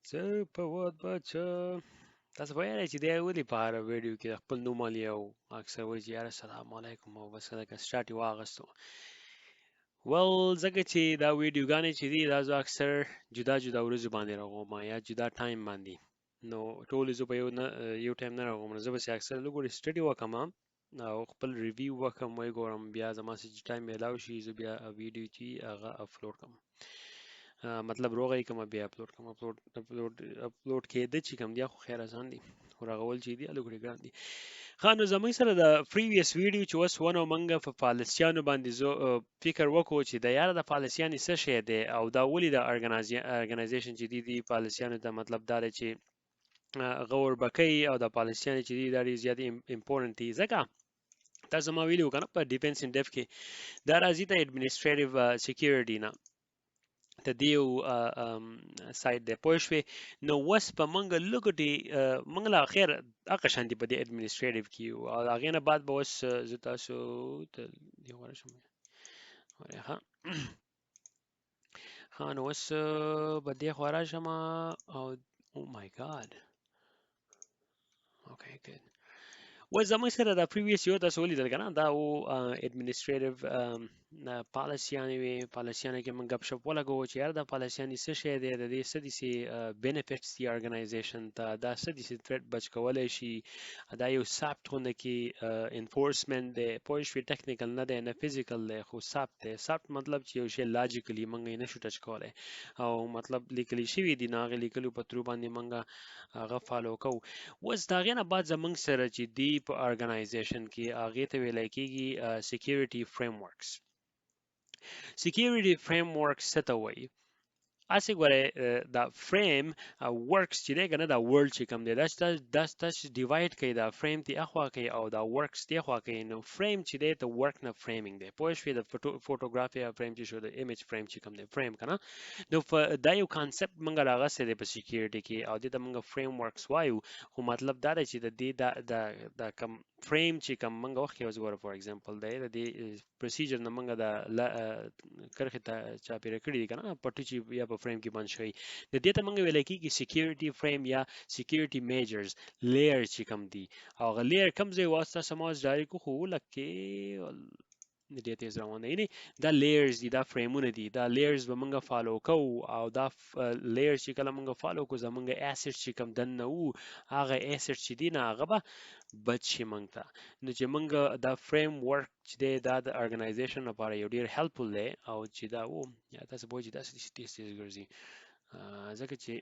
زه په واد بچه تاسو وایئ چې دی ولې په هر ویډیو کې خپل نوم والی او اکثر وایي چې یاره سلام علیکم او بس لکه سټارټ یې واغستو. ول ځکه چې دا ویډیوګانې چې دي دا زه اکثر جدا جدا ورځو باندې راغوم یا جدا ټایم باندې، نو ټولې زه په یو ټایم نه راغوم، نو زه بس اکثر لږ سټډي وکم او خپل ریویو وکم وی ګورم، بیا زما چې ټایم میلاو شي زه بیا ویډیو چې هغه اپلوډ کړم. مطلب روغی کوم بیا اپلوډ کوم. اپلوډ کېده چې کوم دی خو خیر آسان دي، خو راغول چې دی الګ ګران دي. ها نو زموږ سره د پریویس ویډیو چې اوس ونه منګه په پالیسیانو باندې زه فکر وکړو چې د یاره د پالیسیانې څه شی دی او دا ولې د ارګنایزیشن چې دی پالیسیانو ته مطلب دا دی چې غور بکی او د پالیسیانې چې دی دا ډېر زیات امپورټنت دي. ځکه تاسو ما ویلو کنه په ډیفنس ان ډیف کې دا راځي د اډمنسټریټیو سکیورټی نه ته دیو سایت دی پوه شوې. نو اوس په موږ لږ موږ لا خیر هغه شانتي په دې اډمنسټریټیو کې او هغې نه بعد به اوس زه تاسو ته دې غوره شم ها نو اوس به دې خوا راشم او او مای ګاډ اوکې ګډ. و زموږ سره دا پریویس یو تاسو ولیدل که نه دا و اډمنسټریټیو پالیسیانې وې. پالیسیانې کې موږ ګپ شپ ولګوو چې یاره دا پالیسیانې څه شی دی، د دې څه داسې بینیفټس دي ارګنایزیشن ته، دا څه داسې تھریټ بچ کولی شي، دا یو سافت غونډه کې انفورسمنټ دی پوه شوې، ټیکنیکل نه دی نه فزیکل دی خو سافت دی. سافت مطلب چې یو شی لاجیکلی موږ یې نشو ټچ کولی او مطلب لیکلی شوي دي، نو هغې لیکلو په ترو باندې موږ هغه فالو کوو. اوس د هغې نه بعد زموږ سره چې دی په ارګنایزیشن کې هغې ته ویلی کېږي سیکیورټي فریم ورکس. سیکیورټي فریم ورکس څه ته وایي؟ اسې ګورئ دا فریم ورکس چې دی که نه دا ورډ چې کوم دی دا تاسو ډیوایډ کوي، دا فریم ته اخوا کوي او دا ورکس ته اخوا کوي. نو فریم چې دی ته ورک نه فریمینګ دی پوه شوې، د فوټوګرافي فریم چې شو د ایمیج فریم چې کوم دی فریم که نه. نو دا یو کانسپټ موږ راغستی دی په سیکیورټي کې او دې ته موږ فریم ورکس وایو، خو مطلب دا دی چې د دې دا کم فریم چې کوم موږ وخت کې اوس ګوره فار ایگزامپل دی د دې پروسیجر نه موږ د کرښې ته چاپېره کړي دي که نه پټي چې یا په فریم کې بند شوی، د دې ته موږ ویلی کېږي سیکیورټي فریم یا سیکیورټي میجرز لیر چې کوم دي. او هغه لیر کوم ځای واسطه سماز ډایرکټ خو لکې ډېر تیز روان دی، یعنې دا لیرز دي، دا فریمونه دي، دا لیرز به موږ فالو کوو او دا لیرز چې کله موږ فالو کوو زموږ ایسټ چې کوم دننه وو هغه ایسټ چې دي نه هغه به بچ شي موږ ته. نو چې موږ دا فریم ورک چې دی دا د ارګنایزیشن لپاره یو ډېر هیلپفل دی او چې دا و یا تاسو پوه چې داسې تیز تیز ګرځي ځکه چې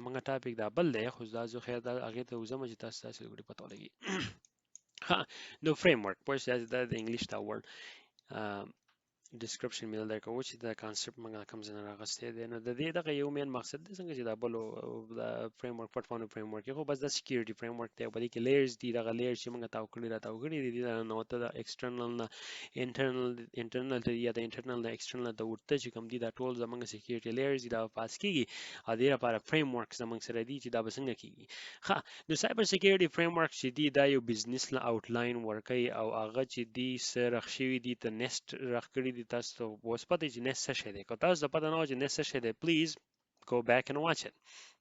موږ ټاپک دا بل دی خو دا زه خیر دا هغې ته وځم چې تاسو لږ پته ولګي. ها نو فریم ورک پوه شئ دا د انګلیش دا ورډ ډسکرپشن مې دلته کوو چې دا کانسپټ موږ کوم ځای نه راغستی دی. نو د دې دغه یو مین مقصد دی څنګه چې دا بل دا فریم ورک پټفانو فریم ورک خو بس دا سکیورټي فریم ورک دی په دې کې لیرز دي، دغه لیرز چې موږ تاو کړي دي دا نوته د ایکسټرنل نه انټرنل ته یا د انټرنل نه ایکسټرنل ته ورته چې کوم دي دا ټول زموږ سکیورټي لیرز دي دا پاس کېږي او د دې لپاره فریم ورک زموږ سره دي چې دا به څنګه کېږي. ښه نو سایبر سکیورټي فریم ورک چې دي دا یو بزنس له آوټلاین ورکوي او هغه چې دي څه رخ شوي دي ته نیسټ رخ کړي دي تاسو ته اوس پته چې نیسټ څه شی دی. که تاسو ته پته نه وه چې نیسټ څه شی دی پلیز go back and watch it.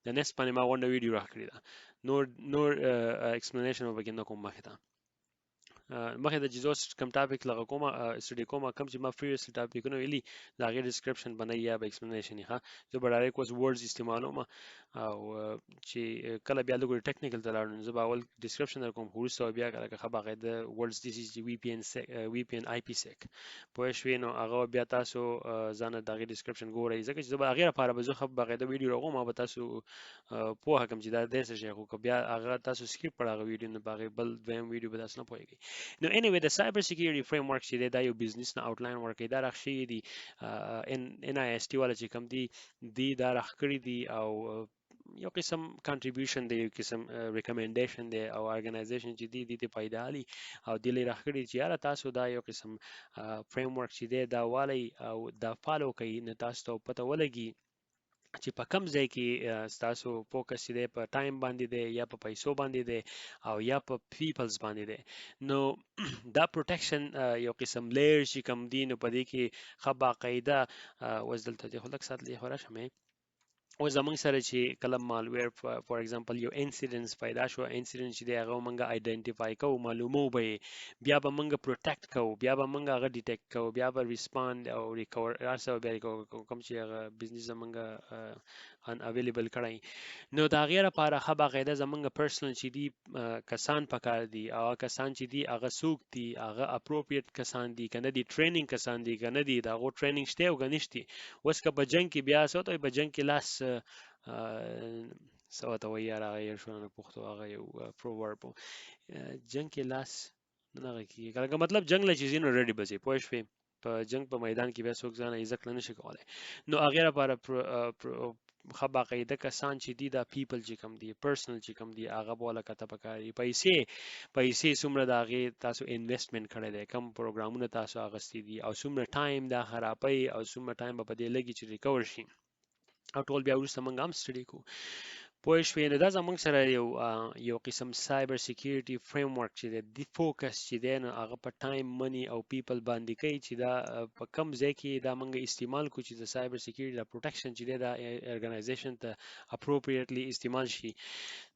د نیسټ باندې ما غونډه ویډیو راکړې ده، نور ایکسپلینیشن به پکې نه کوم مخې ته د جزوس کم ټاپک لغه کومه سټډي کومه کم چې ما پریویسلی ټاپکونه ویلي د هغې ډسکرپشن باندې یا به ایکسپلینیشن یې ښه زه به ډایرکټ اوس ورډز استعمالوم او چې کله بیا لږ ټیکنیکل ته لاړو نو زه به اول ډسکرپشن در کوم خو وروسته بیا لکه ښه باغې د ورډز دیس از وي پی ان آی پي سیک پوه شوې نو هغه بیا تاسو ځان د هغې ډسکرپشن ګورئ ځکه چې زه به هغې لپاره به زه ښه باغې د ویډیو راغوم او به تاسو پوهه کړم چې دا دی څه شی، خو که بیا هغه تاسو سکیپ کړه هغه ویډیو نو په هغې بل دویم ویډیو به تاسو نه پوهېږئ. نو anyway د سایبر سکیورټي فریم ورک چې دی دا یو بزنس نه آوټلاین ورکوي، دا راخ شوي دي NIST والا چې کوم دي دا راخ کړي دي او یو قسم کنټریبیوشن دی، یو قسم ریکمنډیشن دی او ارګنایزیشن چې دی دې ته پیدا علي او دې لري راخ کړي چې یاره تاسو دا یو قسم فریم ورک چې دی دا والی او دا فالو کوي نو تاسو ته پته ولګي چې په کم ځای کې ستاسو فوکس دی په ټایم باندې دی یا په پیسو باندې دی او یا په پیپلز باندې دی. نو دا پروټیکشن یو قسم لیر چې کم دی نو په دې کې ښه باقاعده اوس دلته دی خو لږ ساعت لږ راشم و زمونږ سره چې کله مالویر فور ایگزامپل یو انسیډنس پیدا شو، انسیډنس چې دی هغه مونږه آیډنټیفای کوو، معلومو به یې، بیا به مونږ پروټیکټ کوو، بیا به مونږ هغه ډیټیکټ کوو، بیا به ریسپاند او ریکور هر څه بیا کوم چې هغه بزنس زمونږ ان اویلیبل کړی. نو د هغې لپاره ښه باقاعده زمونږ پرسنل چې دي کسان پکار دي، او کسان چې دي هغه څوک دي، هغه اپروپریټ کسان دي که نه دي، ټریننګ کسان دي که نه دي، د هغو ټریننګ شته او که نشته. اوس که په جنګ کې بیا څه ته وایي، په جنګ کې لاس څه ورته وایي یاره، هغه یې شو نه پښتو، هغه یو پروورب و، جنګ کې لاس نه دغه کېږي، که مطلب جنګ له چې ځي نو ریډي به ځي، پوه شوې. په جنګ په میدان کې بیا څوک ځان عزت نه شي کولی. نو هغې لپاره ښه باقاعده کسان چې دي، دا پیپل چې کوم دي، پرسنل چې کوم دي، هغه به وله کته پکار دي. پیسې څومره د هغې تاسو انویسټمنټ کړی دی، کم پروګرامونه تاسو اخیستي دي، او څومره ټایم دا خرابوي، او څومره ټایم به په دې لګي چې ریکور شي، او ټول بیا وروسته موږ هم سټډي کوو. پوه شوې. نو دا زموږ سره یو قسم سایبر سیکیورټي فریم ورک چې دی، د فوکس چې دی نو هغه په ټایم، منی او پیپل باندې کوي، چې دا په کم ځای کې دا موږ استعمال کوو چې د سایبر سیکیورټي د پروټیکشن چې دی دا ارګنایزیشن ته اپروپریټلی استعمال شي.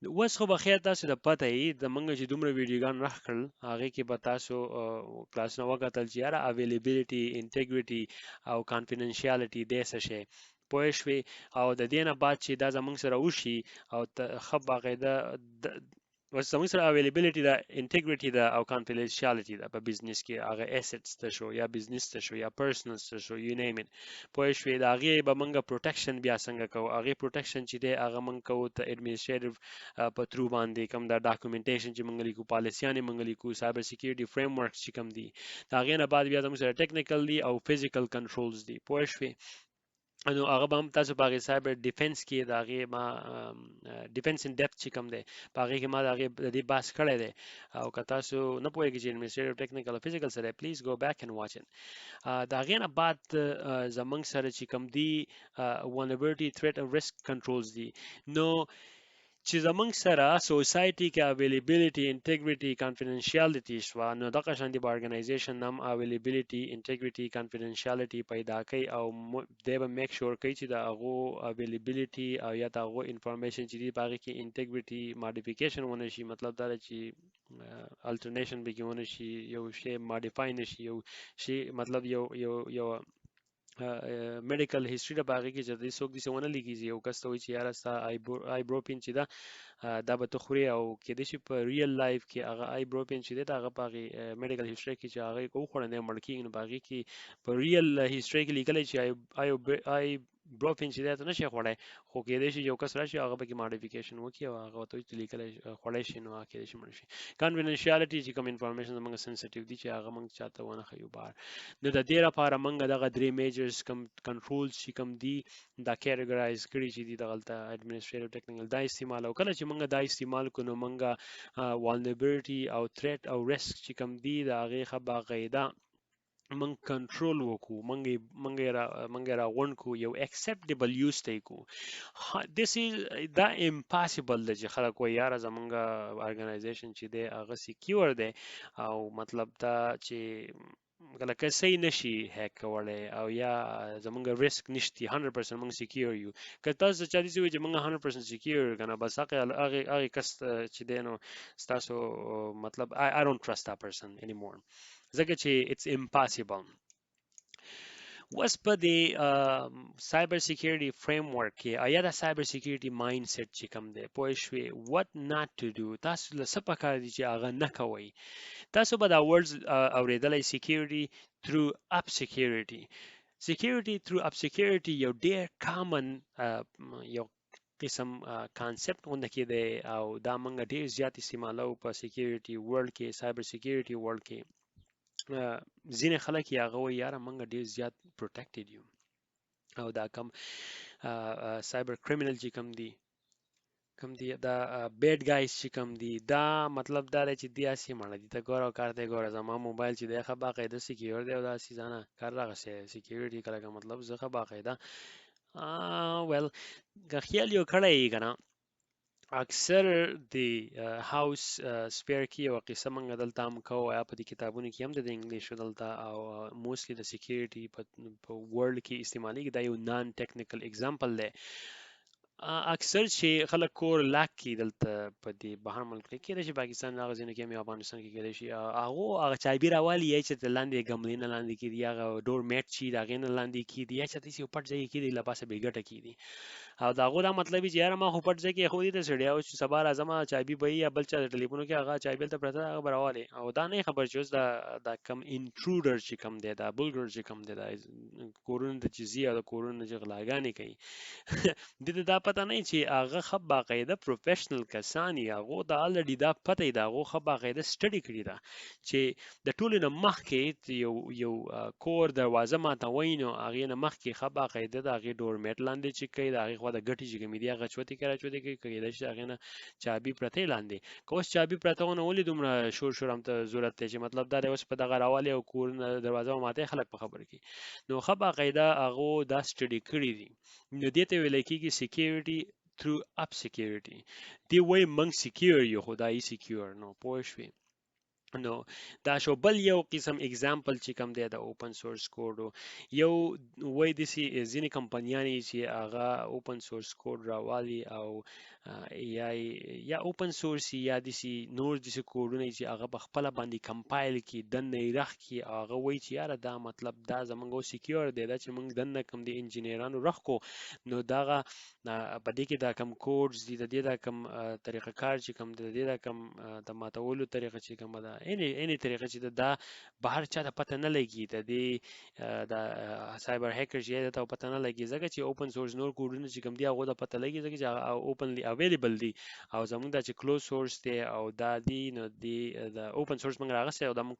اوس خو به خیر تاسو د پته یې د موږ چې دومره ویډیوګان راخ کړل، هغې کې به تاسو کلاسونه وکتل چې یاره اویلیبیلیټي، انټیګریټي او کانفیډنشیالټي دی څه شی، پوه شوې. او د دې نه بعد چې دا زموږ سره وشي، او ښه باقاعده زموږ سره اویلیبیلیټي ده، انټیګریټي ده او کانفیډنشیالټي ده په بزنس کې، هغه ایسټس ته شو یا بزنس ته شو یا پرسنلز ته شو، یو نیم اټ، پوه شوې. د هغې به موږ پروټیکشن بیا څنګه کوو، هغې پروټیکشن چې دی هغه موږ کوو ته ایډمنسټریټیو په تھرو باندې، کوم دا ډاکومنټیشن چې موږ لیکو، پالیسیانې موږ لیکو، سایبر سیکیورټي فریم ورکس چې کوم دي، د هغې نه بعد بیا زموږ سره ټیکنیکل دي او فزیکل کنټرولز دي، پوه شوې. نو هغه به هم تاسو په هغې سایبر ډیفنس کې د هغې ما ډیفنس ان ډیپث چې کوم دی، په هغې کې ما د هغې د دې بحث کړی دی. او که تاسو نه پوهېږئ چې ایډمنسټریټیو، ټیکنیکل او فزیکل سره، پلیز گو بیک اینډ واچ اټ. د هغې نه بعد زموږ سره چې کوم دي vulnerability threat او risk controls دي. نو چې زموږ سره سوسایټي کې اویلیبیلیټي، انټیګریټي، کانفیډنشیالټي شوه، نو دغه شان دی به ارګنایزیشن هم اویلیبیلیټي، انټیګریټي، کانفیډنشیالټي پیدا کوي، او دی به میک شور کوي چې د هغو اویلیبیلیټي او یا د هغو انفارمیشن چې دي په هغې کې انټیګریټي ماډیفیکیشن ونه شي. مطلب دا دی چې الټرنیشن پکې ونه شي، یو شی ماډیفای نه شي، یو شی مطلب یو میډیکل هیستوري ده په هغې کې چې د څوک داسې ونه لیکي، یو کس ته وایي چې یاره ستا آیبروپین چې ده دا به ته خورې، او کېدای شي په ریل لایف کې هغه آیبروپین چې دی د هغه په هغې میډیکل هیسټري کې چې هغه یې وخوړی دی مړ کېږي، نو په هغې کې په ریل هیسټري کې لیکلی چې آیبروپین چې دی ته نه شي خوړی، خو کېدای شي یو کس راشي هغه پکې ماډیفیکیشن وکړي او هغه ورته وایي چې لیکلی خوړی شي، نو هغه کېدای شي مړ شي. کانفیډنشیالټي چې کوم انفارمیشن زموږ سنسټیو دي چې هغه موږ چاته ونه ښیو بهر. نو د دې لپاره موږ دغه درې میجرز کنټرولز چې کوم دي دا کیټګرایز کړي چې دي دغلته ایډمنسټریټیو، ټیکنیکل دا استعمال، او کله چې موږ دا استعمال کړو نو موږ vulnerability او threat او risk چې کوم دي د هغې ښه باقاعده موږ کنټرول وکړو، موږ یې راغونډ کړو، یو اکسپټیبل یوز ته یې کړو. دا امپاسبل ده چې خلک وایي یاره زموږ ارګنایزیشن چې دی هغه سیکیور دی، او مطلب دا چې لکه صحیح نشي هیک کولی، او یا زمونږ ریسک نشتی 100% موږ سیکیور یو. که تاسو چا داسې وایي چې موږ 100% سیکیور یو که نه، بس هغې کس چې دی نو ستاسو مطلب I don't trust that person anymore، ځکه چې it's impossible. اوس په دې سایبر سیکیورټي فریم ورک کې یا د سایبر سیکیورټي مایند سیټ چې کوم دی، پوه شوې، what not to do، تاسو له څه پکار دي چې هغه نه کوئ. تاسو به دا ورډز اورېدلی، سیکیورټي تھرو اپ سیکیورټي، سیکیورټي تھرو اپ سیکیورټي یو ډېر کامن یو قسم کانسپټ غونډه کې دی، او دا موږ ډېر زیات استعمالو په سیکیورټي ورلډ کې، سایبر سیکیورټي ورلډ کې. ځینې خلک یې هغه وایي یاره موږ ډېر زیات پروټیکټډ یو، او دا کم سایبر کریمینل چې کم دي دا بیډ گایز چې کم دي، دا مطلب دا دی چې دی هسې مړه دي، ته ګوره کار ته ګوره، زما موبایل چې دی ښه باقاعده سیکیور دی، او داسې ځانه کار راغستی سیکیورټي کله که مطلب زه ښه باقاعده ویل که خیال یو کړی یې که نه. اکثر د هاوس سپیر کې یو قصه موږ دلته هم کوو، یا په دې کتابونو کې هم د انګلیش دلته، او موستلی د سیکیورټي په ورلډ کې استعمالیږي. دا یو نان ټیکنیکل اگزامپل دی. اکثر چې خلک کور لاک کی دلته په دې بهر ملک کې کېدای شي پاکستان هغه ځینې کې هم افغانستان کې کېدای شي هغه چایبي راوالي یا چې د لاندې ګملې نه لاندې کېدي هغه ډور میټ چې د هغې نه لاندې کېدي یا چې داسې یو پټ ځای کې کېدي له پاسه بې ګټه کېدي او د هغو دا مطلب وي چې یاره ما خو پټ ځای کې ایښودي ته سړی او چې سبا راځم چایبي به یا بل چا د ټلیفون کې هغه چایبي هلته پرته ده هغه به راوالې او دا نه خبر چې اوس دا کم انټروډر چې کم دی دا بلګر چې کم دی دا کورونو ته چې ځي او د کورونو چې غلاګانې کوي دې ته دا پته نه چې هغه ښه باقاعده پروفیشنل کسان یي هغو ته الریډي دا پته یي د هغو ښه باقاعده سټډي کړې ده چې د ټولو نه مخکې یو کور دروازه ماتوئ نو هغې نه مخکې ښه باقاعده د هغې ډورمیټ لاندې چې کوي د هغې خوا د ګټې چې کومې دي هغه چوتې کوي راچوتې کوي کېدای شي د هغې نه چابي پرتې لاندې که اوس چابي پرته ونه ولې دومره شور شور هم ته ضرورت دی چې مطلب دا دی اوس په دغه راوالې او کورونه دروازه وماتې خلک په خبر کې نو ښه باقاعده هغو دا سټډي کړي دي نو دې ته ویلی کېږي سیکیورټي through up security دی وایي موږ سیکیور یو خو دا ای سیکیور نو پوه شوې نو دا شو بل یو قسم اگزامپل چې کوم دی د اوپن سورس کوډ یو وای داسې ځینې کمپنیانې چې هغه اوپن سورس کوډ راوالي او یا اوپن سورس یا داسې نور داسې کوډونه چې هغه په خپله باندې کمپایل کړي دننه یې رخ کړي او هغه وایي چې یاره دا مطلب دا زموږ او سیکیور دی دا چې موږ دننه کوم د انجینرانو رخ کو نو دغه په دې کې دا کم کوډز دي د دې دا کم طریقه کار چې کوم د دې دا کم د ماتولو طریقه چې کومه ده any طریقه چې دا بهر چا ته پته نه لګي د دې د سایبر هیکر چې دا ته پته نه لګي ځکه چې اوپن سورس نور کوډونه چې کوم دي هغه د پته لګي ځکه چې اوپنلی اویلیبل دي او زموږ دا چې کلوز سورس دی او دا دی نو دی د اوپن سورس موږ راغسته او دا موږ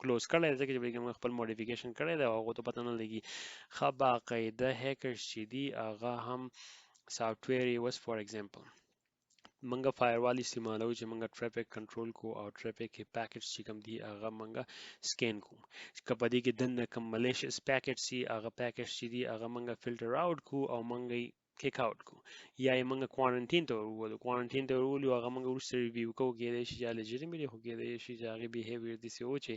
کلوز کړی ځکه چې موږ خپل موډیفیکیشن کړی دی او هغه ته پته نه لګي ښه باقاعده هیکرز چې دي هغه هم سافټویر یې اوس فار ایگزامپل منګه فایروال استعمالو چې منګه ټریفیک کنټرول کو او ټریفیک کې پیکټس چې کوم دي هغه منګه سکین کو که په دې کې دننه کوم ملیشیس پیکټس سي هغه پیکټس چې دي هغه منګه فلټر آوټ کو او منګه کیک آوټ کو یا یې منګه کوارنټین ته ورولو کوارنټین ته ورولو هغه منګه وروسته ریویو کوو کېدای شي چې لیجیټیمیټ خو کېدای شي چې هغې بیهیویر داسې و چې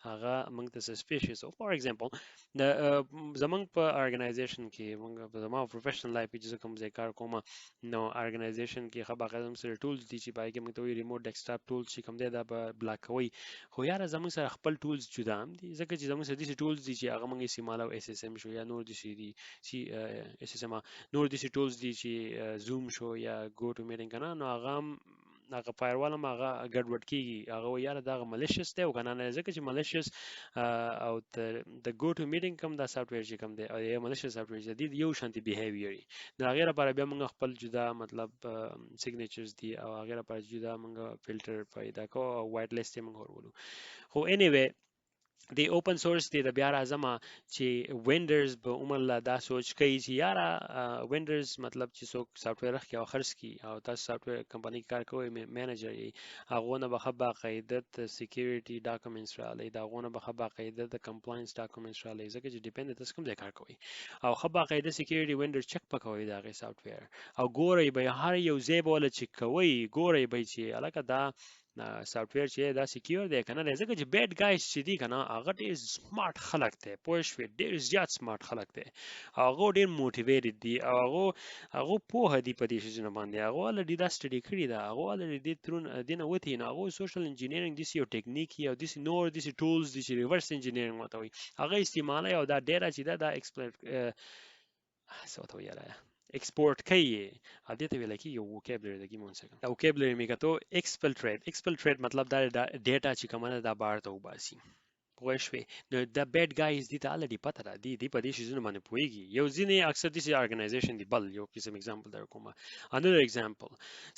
هغه موږ ته سسپیشیس او فار ایگزامپل د زموږ په ارګنایزیشن کې موږ په زما پروفیشنل لایف کې چې زه کوم ځای کار کوم نو ارګنایزیشن کې ښه باقاعده موږ سره ټولز دي چې په هغې کې موږ ته وایي ریموټ ډیسکټاپ ټولز چې کوم دی دا به بلاک کوئ خو یاره زموږ سره خپل ټولز جدا هم دي ځکه چې زموږ سره داسې ټولز دي چې هغه موږ استعمالو اس اس ایم شو یا نور داسې دي چې اس اس ایم نور داسې ټولز دي چې زوم شو یا ګو ټو میټینګ که نه نو هغه فایروال هم هغه ګډوډ کېږي هغه وایي یاره دا هغه ملیشیس دی او که نه ځکه چې ملیشیس او د ګو ټو میټینګ کوم دا سافټویر چې کوم دی او یا ملیشیس سافټویر چې دی یو شانتي بیهیویر وي نو هغې لپاره بیا موږ خپل جدا مطلب سیګنیچرز دي او هغې لپاره جدا موږ فلټر پیدا کوو او وایټ لیسټ یې موږ ورولو خو انیوی د اوپن سورس دی د بیا راځم چې وینډرز به عموما دا سوچ کوي چې یاره وینډرز مطلب چې څوک سافټویر اخلي او خرڅ کړي او تاسو سافټویر کمپنۍ کې کار کوئ مینیجر یې هغو نه به ښه باقاعده د سیکیورټي ډاکومنټس راغلی د هغو نه به ښه باقاعده د کمپلاینس ډاکومنټس راغلی ځکه چې ډیپینډ تاسو کوم ځای کار کوئ او ښه باقاعده سیکیورټي وینډر چک به کوئ د هغې سافټویر او ګورئ به هر یو ځای به وله چک کوئ ګورئ به چې هلکه دا سافټویر چې دا سکیور دی کنه ځکه چې بیډ ګایز چې دي کنه هغه ډېر سمارټ خلک دی پوه شوې ډېر زیات سمارټ خلک دی هغه ډېر موټیویټډ دي او هغه پوهه دي په دې شیزونه باندې هغه الریډي دا سټډي کړي ده هغه الریډي دې نه وتي نو هغه سوشل انجینیرینګ داسې یو ټیکنیک او داسې نور داسې ټولز دي چې ریورس انجینیرینګ ورته وایي هغه استعمالوي او دا ډیره چې دا ایکسپلورټ څه ورته وایي یاره export کوي دې ته ویل کېږي ووکیبلري د ګیمون څخه دا ووکیبلري مې کتو ایکسفلټریټ مطلب دا ډیټا چې کومه ده دا بار ته وباسي پوه شوې نو دا بیډ ګایز دي ته الریډي پته ده دي په دې شیزونو باندې پوهېږي یو ځینې اکثر داسې ارګنایزیشن دي بل یو قسم اگزامپل در کومه انother example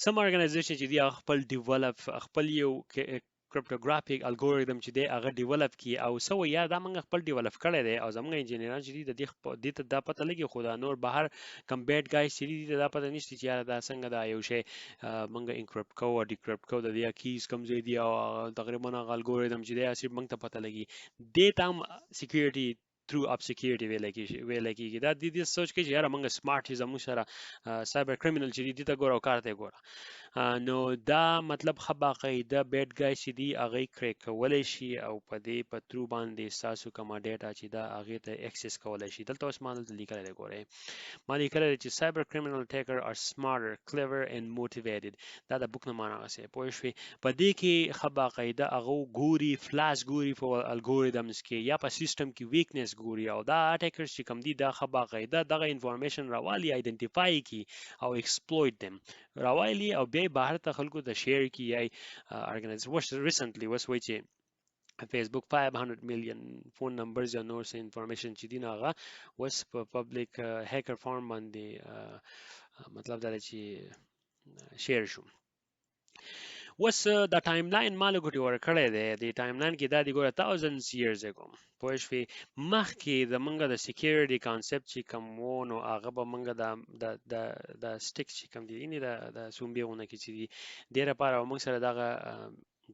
سم ارګنایزیشن چې دي خپل ډیولپ خپل یو کرپټوګرافیک الګوریدم چې دی هغه ډیولپ کی او سو یا دا موږ خپل ډیولپ کړی دی او زموږ انجینران چې دي د دې ته دا پته لګي خو دا نور بهر کم بیډ ګایز چې دي دا پته نشته چې یاره دا څنګه دا یو شی موږ انکریپټ کوو او ډیکریپټ کوو د دې کیز کوم ځای دي او تقریبا هغه الګوریدم چې دی صرف موږ ته پته لګي دې ته هم سکیورټي through up security ویل کیږي دا د دې سوچ کې چې یاره موږ سمارټ یو زموږ سره سایبر کریمینل چې دي ته ګوره او کار ته ګوره نو دا مطلب ښه باقاعده بیډ ګای چې دي هغه کریک کولی شي او په دې په ترو باندې ستاسو کومه ډیټا چې دا هغې ته اکسس کولی شي دلته اوس ما دلته لیکلی دی ګورئ ما لیکلی دی چې cyber criminal attacker are smarter clever and motivated دا د بوک نه ما راغسې پوه شوې په دې کې ښه باقاعده هغه ګوري فلاس ګوري په الګوریدمز کې یا په سیسټم کې ویکنس ګوري او دا اټیکرز چې کوم دي دا ښه باقاعده دغه انفارمیشن راوالي آیدنټیفای کی او ایکسپلویټ دم راوالي او بیا بهر ته خلکو ته شیر کی یا ارګنایز وش ریسنټلی وس وای چې فیسبوک 500 میلیون فون نمبرز یا نور څه انفارمیشن چې دي نه هغه وس په پبلک هیکر فارم باندې مطلب دا چې شیر شو وس دا ټایم لاین ما لګوټي ورکړی دی د ټایم لاین کې دا دی ګوره thousands years ago پوه شوې مخکې د منګه د سکیورټي کانسپټ چې کوم و نو هغه به منګه د سټیک چې کوم دي د سومبې غونه کې چې دي ډېر لپاره موږ سره دغه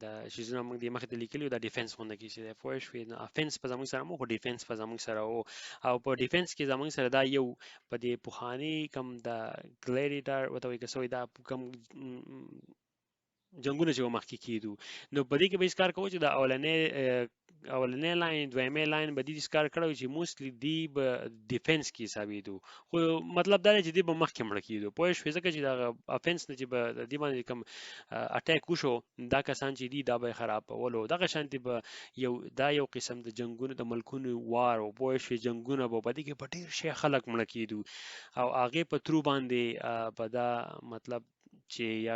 د شیزونه موږ د مخې ته لیکلي د ډیفنس غونډه کې چې پوه شوې نو افنس په زموږ سره مو خو ډیفنس په زموږ سره او په ډیفنس کې زموږ سره دا یو په دې پوخاني کم د ګلیډیټر وته وایي که سوی دا کم جنگونه چې مخکې کېدو نو په دې کې به هیڅ کار کوو چې د اولنې لاین دویمې لاین به دې کار کړی چې موستلی دی به ډیفنس کې حسابېدو خو مطلب دا دی چې دی به مخکې مړه کېدو پوه شوې ځکه چې د افنس نه چې به د دې باندې کوم اټیک وشو دا کسان چې دي دا به یې خرابولو دغه شانتې به دا یو قسم د جنګونو د ملکونو وار او پوه شوې جنګونه به په دې کې په ډېر شی خلک مړه کېدو او هغې په ترو باندې په دا مطلب چې یا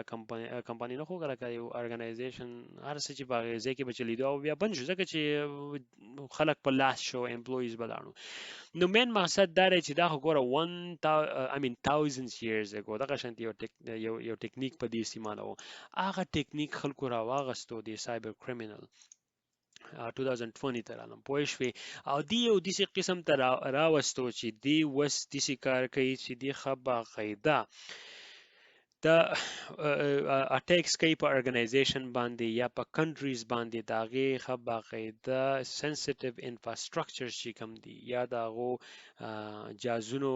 کمپنی نه خو لکه یو ارګنایزیشن هر څه چې په هغې ځای کې به چلیدو او بیا بند شو ځکه چې خلک په لاس شو امپلویز به لاړو نو مین مقصد دا دی چې دا خو ګوره thousands years ago دغه شانتې یو ټکنیک په دې استعمالوه هغه ټکنیک خلکو راواغستو د سایبر کریمینل 2020 ته رالم پوه شوې او دی یو داسې قسم ته راوستو چې دی وس داسې کار کوي چې دی ښه باقاعده د اټیکس کوي په ارګنایزیشن باندې یا په کنټریز باندې د هغې ښه باقاعده سنسټیو انفراسټرکچر چې کوم دي یا د هغو جازونو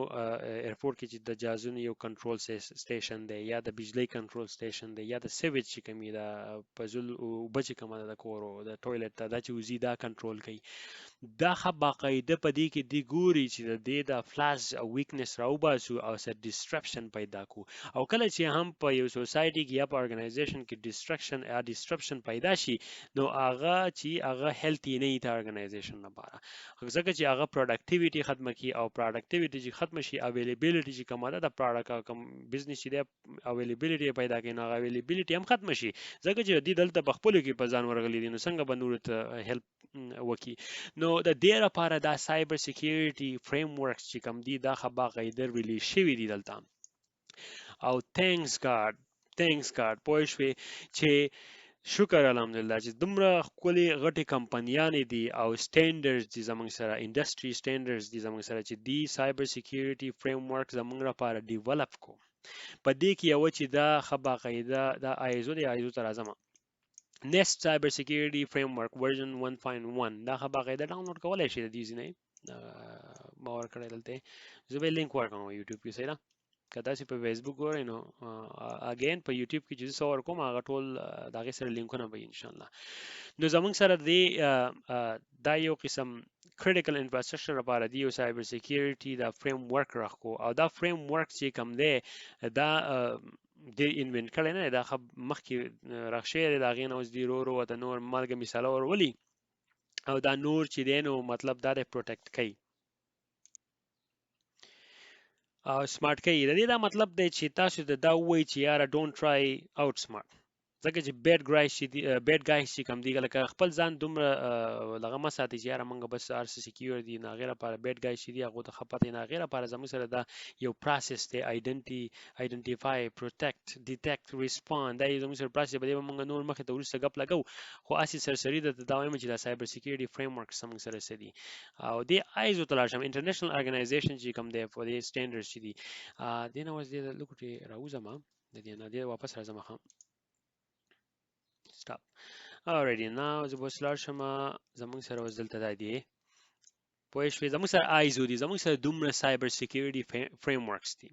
ایرپورټ کې چې د جازونو یو کنټرول سټیشن دی یا د بجلی کنټرول سټیشن دی یا د سیویج چې کومې د پزول اوبه چې کومه ده د کورو د ټویلټ ته دا چې وځي دا کنټرول کوي دا ښه باقاعده په دې کې دی ګوري چې د دې د فلاس او ویکنس راوباسو او سر ډسټرپشن پیدا کو او کله چې هم په یو سوسایټي کې یا په ارګنایزیشن کې ډسټرپشن پیدا شي نو هغه چې هغه هیلتي نه وي د ارګنایزیشن لپاره ځکه چې هغه پروډکټیویټي ختمه کړي او پروډکټیویټي چې ختمه شي اویلیبیلیټي چې کومه ده د پروډکټ کوم بزنس چې دی اویلیبیلیټي پیدا کوي نو اویلیبیلیټي هم ختمه شي ځکه چې دې دلته په خپلو کې په ځان ورغلي دي نو څنګه به نورو ته هیلپ وکړي نو د دې لپاره دا سایبر سکیورټي فریم ورکس چې کوم دي دا ښه باقاعده ریلیز شوي دي دلته او تھینکس ګاډ پوه شوې چې شکر الحمدلله چې دومره ښکلې غټې کمپنیانې دي او سټینډرډز دي زموږ سره انډسټري سټینډرډز دي زموږ سره چې دی سایبر سکیورټي فریم ورک زموږ لپاره ډیولپ کو په دې کې یو چې دا ښه باقاعده دا آیزو ته راځم Nest Cyber Security Framework version 1.1 دا ښه باقاعده ډاونلوډ کولی شي د دې ځینې ما ورکړی دلته زه به لینک ورکوم یوټیوب کې صحیح ده که تاسې په فیسبوک ګورئ نو اګین په یوټیوب کې چې زه څه ورکوم هغه ټول د هغې سره لینکونه به انشاءالله نو زموږ سره دا یو قسم critical infrastructure لپاره دی یو سایبر سکیورټي دا فریم ورک راخکو او دا فریم ورک چې کوم دی دا د انوینټ کړی نه دا مخکې راغشی دی د هغې نه اوس دی ورو ورته نور مالګه مثاله ورولي او دا نور چې دی نو مطلب دا دی پروټیکټ کوي او سمارټ کوي د دې دا مطلب دی چې تاسو ته دا ووایي چې یاره ډونټ ټرای آوټ سمارټ ځکه چې بیډ ګایز چې کوم دي لکه خپل ځان دومره دغه مه ساتئ چې یاره موږ بس هر څه سکیور دي نو هغې لپاره بیډ ګایز چې دي هغو ته ښه پته وي نو هغې لپاره زموږ سره دا یو پروسس دی آیډنټیفای پروټیکټ ډیټیکټ ریسپاند دا یو زموږ سره پروسس دی په دې به موږ نور مخې ته وروسته ګپ لګو خو هسې سرسري درته دا وایم چې دا سایبر سکیورټي فریم ورک زموږ سره څه دي او دې آیزو ته لاړ شم انټرنیشنل ارګنایزیشن چې کوم دی په دې سټینډرډز چې دي دې نه اوس دې لږ راوځم د دې نه دې واپس راځم ښه stop alrighty now زه به اوس لاړ شم زموږ سره اوس دلته دا دی پوه شوې زموږ سره آیزو دي زموږ سره دومره سایبر سیکیورټي فریم ورکس دي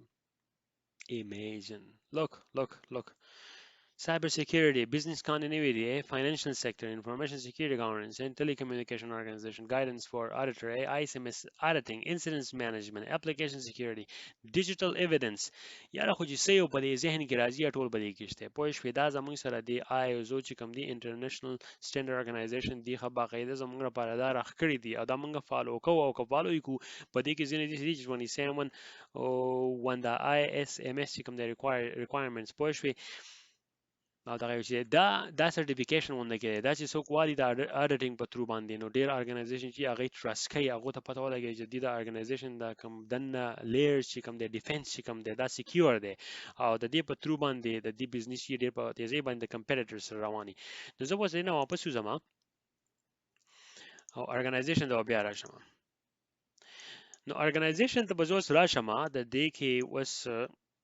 imagine look cyber security, business continuity, financial sector, information security governance, and telecommunication organization, guidance for auditor, ISMS auditing, incidents management, application security, digital evidence. یاره خو چې سیو په دې ذهن کې راځي ټول به دې کې شته پوه شوې دا زموږ سره دی ISO چې کوم دی انټرنیشنل سټینډرډ ارګنایزیشن دی خو باقاعده زموږ لپاره دا راښکړي دي او دا موږ فالو کوو او که فالو یې کوو په دې کې ځینې دي چې 27 او when the ISMS چې کوم دی requirements پوه شوې او دا یو چې دا سرټیفیکیشن ونه کړي دا چې څوک وایي د اډیټینګ په ترو باندې نو ډیر ارګنایزیشن چې هغه ټرست کوي هغه ته پته ولګي چې د ارګنایزیشن دا کوم دنه لیر چې کوم دی ډیفنس چې کوم دی دا سکیور دی او د دې په ترو باندې د دې بزنس یې ډیر په تیزی باندې کمپیټیټرز رواني نو زه اوس نه واپس وځم او ارګنایزیشن دا بیا راشم نو ارګنایزیشن ته به زه اوس راشم د دې کې اوس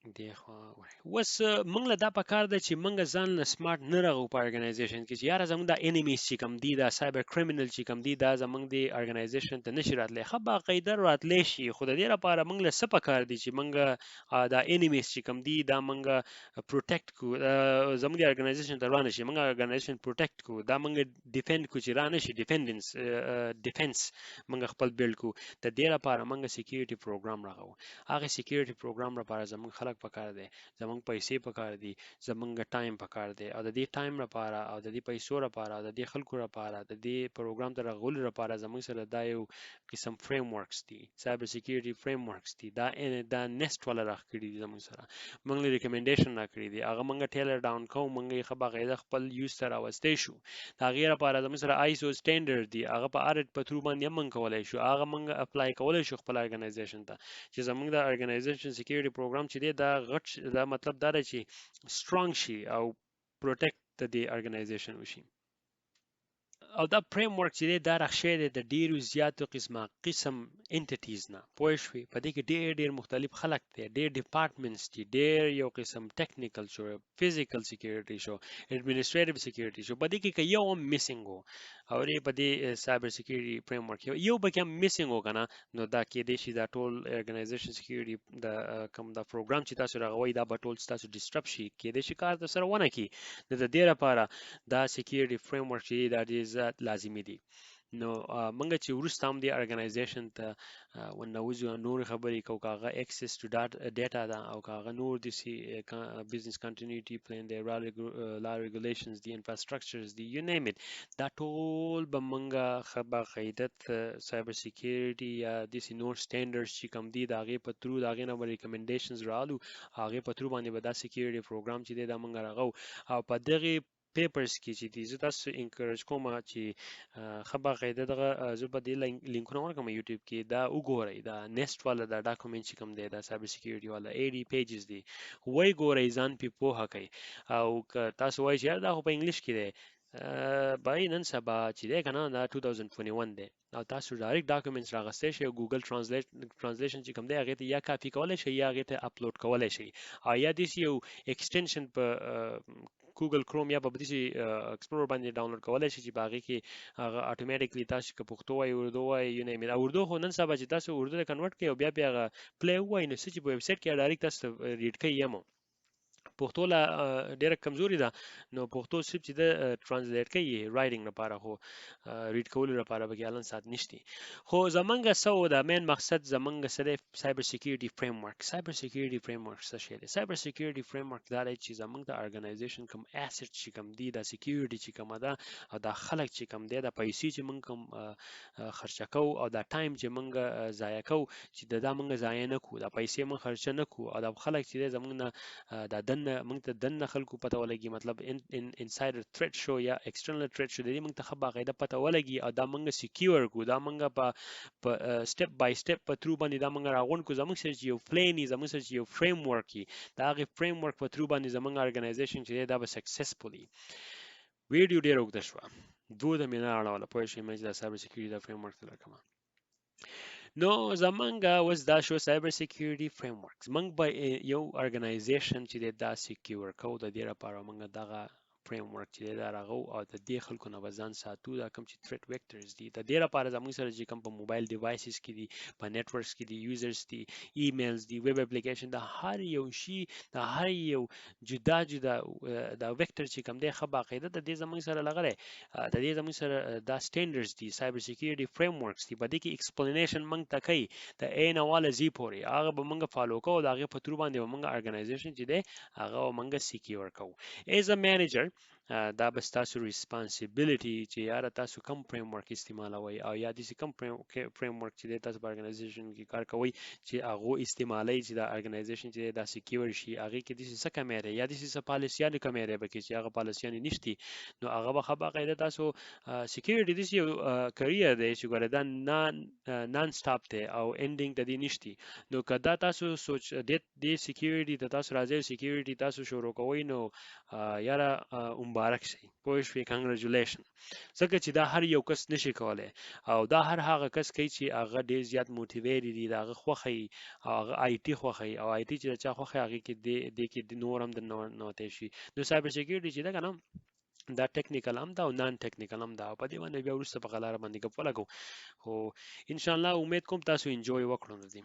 اوس موږ له دا پکار ده چې موږ ځان له سمارټ نه راغو په ارګنایزیشن کې چې یاره زموږ د انیمیز چې کوم دي دا سایبر کریمینل چې کوم دي دا زموږ د ارګنایزیشن ته نشي راتلی ښه باقاعده راتلی شي خو د دې لپاره موږ له څه پکار دي چې موږ دا انیمیز چې کوم دي دا موږ پروټیکټ کو زموږ د ارګنایزیشن ته رانه شي موږ ارګنایزیشن پروټیکټ کو دا موږ ډیفند کو چې رانه شي ډیفنس موږ خپل بیلډ کو د دې لپاره موږ سکیورټي پروګرام راغو هغه سکیورټي پروګرام لپاره زموږ خلک پکار دي زمونږ پیسې پکار دي زمونږ ټایم پکار دی او د دې ټایم لپاره او د دې پیسو لپاره او د دې خلکو لپاره د دې پروګرام ته راغولو لپاره زمونږ سره دا یو قسم فریم ورکس دي سایبر سکیورټي فریم ورکس دي دا نیست ولا راکړي دي زمونږ سره موږ له ریکمنډیشن راکړي دي هغه موږ ټیلر ډاون کوو موږ یې ښه باقاعده خپل یوز ته راوستی شو د هغې لپاره زمونږ سره ISO سټینډرډ دي هغه په اډټ په ترو باندې هم موږ کولی شو هغه موږ اپلای کولی شو خپل ارګنایزیشن ته چې زمونږ د ارګنایزیشن سکیورټي پروګرام چې دی دا غټ دا مطلب دا دی چې سترونګ شي او پروټیکټ د دې ارګنایزیشن وشي او دا فریم ورک چې دی دا راښی دی د ډیرو زیاتو قسم انټیټیز نه پوه شوې په دې کې ډیر مختلف خلک دی ډیر ډپارټمنټس دي ډیر یو قسم ټیکنیکل شو فزیکل سکیورټي شو اډمنسټریټیو سکیورټي شو په دې کې یو هم میسنګ و او په دې سایبر سکیورټي فریم ورک یو به کوم میسنګ و کنه نو دا کې دی چې دا ټول ارګنایزیشن سکیورټي د کوم دا پروګرام چې تاسو راغوي دا به ټول تاسو ډسټرب شي کې دی چې کار سره ونه کی د دې لپاره دا سکیورټي فریم ورک چې دا ډیر لازمي دي نو موږ چې وروسته هم د ارګنایزیشن ته ونوځو نور خبرې کوو که هغه اکسس ټو ډیټا ده او که هغه نور داسې بزنس کنټینیوټي پلان دی لا ریګولیشنز دي انفراسټرکچرز دي یو نیم اټ دا ټول به موږ ښه باقاعدت سایبر سکیورټي یا داسې نور سټینډرډز چې کوم دي د هغې په ترو د هغې نه به ریکمنډیشنز رالو هغې په ترو باندې به دا سکیورټي پروګرام چې دی دا موږ راغو او په دغې پیپرز کې چې دي زه تاسو انکریج کوم چې ښه باقاعده دغه زه به دې لینکونه ورکړم یوټیوب کې دا وګورئ دا نیسټ والا دا ډاکومنټ چې کوم دی دا سایبر سکیورټي والا 80 پیجز دي وای ګورئ ځان پې پوهه کوئ او که تاسو وایئ چې یار دا خو په انګلیش کې دی بای نن سبا چې دی که نه دا 2021 دی او تاسو ډایرکټ ډاکومنټس راغستی شئ او ګوګل ټرانسلیشن چې کوم دی هغې ته یا کاپي کولی شئ یا هغې ته اپلوډ کولی شئ او یا داسې یو ایکسټینشن په ګوګل کروم یا په داسې ایکسپلورر باندې ډاونلوډ کولی شئ چې په هغې کې هغه اټومیټیکلی تاسو که پښتو وایي اردو وایي یو نیم او اردو خو نن سبا چې تاسو اردو ته کنورټ کړئ او بیا هغه پلی ووایي نو څه چې په ویب سایټ کې ډایرکټ تاسو ریډ کوي یم پښتو لا ډیره کمزوري ده نو پښتو صرف چې د ترانسلیټ کوي رایټینګ لپاره خو ریډ کولو لپاره به کې الان سات نشتی خو زمونږ څه و د مین مقصد زمونږ سره سایبر سکیورټي فریم ورک سایبر سکیورټي فریم ورک څه شی دی سایبر سکیورټي فریم ورک دا دی چې زمونږ د ارګنایزیشن کوم اسټ چې کوم دی د سکیورټي چې کوم ده او د خلک چې کوم دی د پیسې چې مونږ کوم خرچه کوو او د ټایم چې مونږ ضایع کوو چې دا مونږ ضایع نه کوو د پیسې مونږ خرچه نه کوو او د خلک چې زمونږ نه د دنه موږ ته دنه خلکو پته ولګي مطلب انسایډر تھریټ شو یا ایکسټرنل تھریټ شو د دې موږ ته ښه باقاعده پته ولګي او دا موږ سکیور کو دا موږ په سټپ بای سټپ په ترو باندې دا موږ راغون کو زموږ سره یو پلان زموږ سره یو فریم ورک دا هغه فریم ورک په ترو باندې زموږ ارګنایزیشن چې دا به سکسسفولي ویډیو ډیر وګد شو دوه د مینا اړه په شی مې د سایبر سکیورټي د فریم ورک تل کوم نو زمونږ اوس دا شو سایبر سکیورټي فریم ورکس موږ به یو ارګنایزیشن چې دا سکیور کو د دې لپاره موږ دغه فریم ورک چې دی دا راغو او د دې خلکو نه به ځان ساتو دا کوم چې تھریټ ویکټرز دي د دې لپاره زموږ سره چې کوم په موبایل ډیوایسز کې دي په نیټورکس کې دي یوزرز دي ایمیلز دي ویب اپلیکیشن د هر یو شي د هر یو جدا جدا دا ویکټر چې کوم دی ښه باقاعده د دې زموږ سره لغلی د دې زموږ سره دا سټینډرډز دي سایبر سیکیورټي فریم ورکس دي په دې کې ایکسپلینیشن موږ ته کوي د A نه واله Z پورې هغه به موږ فالو کوو د هغې په ترو باندې به موږ ارګنایزیشن چې دی هغه به موږ سیکیور کوو ایز ا مینیجر دا به ستاسو ریسپانسیبیلیټي چې یاره تاسو کم فریم ورک استعمالوئ او یا داسې کم فریم ورک چې دی تاسو په ارګنایزیشن کې کار کوئ چې هغو استعمالوئ چې دا ارګنایزیشن چې دی دا سیکیور شي هغې کې داسې څه کمی دی یا داسې څه پالیسیانې کمی دی پکې چې هغه پالیسیانې نشتي نو هغه به ښه باقاعده تاسو سیکیورټي داسې یو کریر دی چې ګوره دا نان سټاپ دی او انډینګ د دې نشتي نو که دا تاسو سوچ دې سیکیورټي ته تاسو راځئ سیکیورټي تاسو شروع کوئ نو یاره مبارک شي پوه شوې کنګریچولیشن ځکه چې دا هر یو کس نشي کولی او دا هغه کس کوي چې هغه ډېر زیات موټیویټ دي د هغه خوښه او هغه آی ټي خوښه او آی ټي چې د چا خوښه هغې کې دې کې نور هم د نوتی شي نو سایبر سیکیورټي چې ده که نه دا ټیکنیکل هم ده او نان ټیکنیکل هم ده او په دې باندې بیا وروسته په غلاره باندې ګپ ولګو خو انشاءالله امید کوم تاسو انجوی وکړو نو دې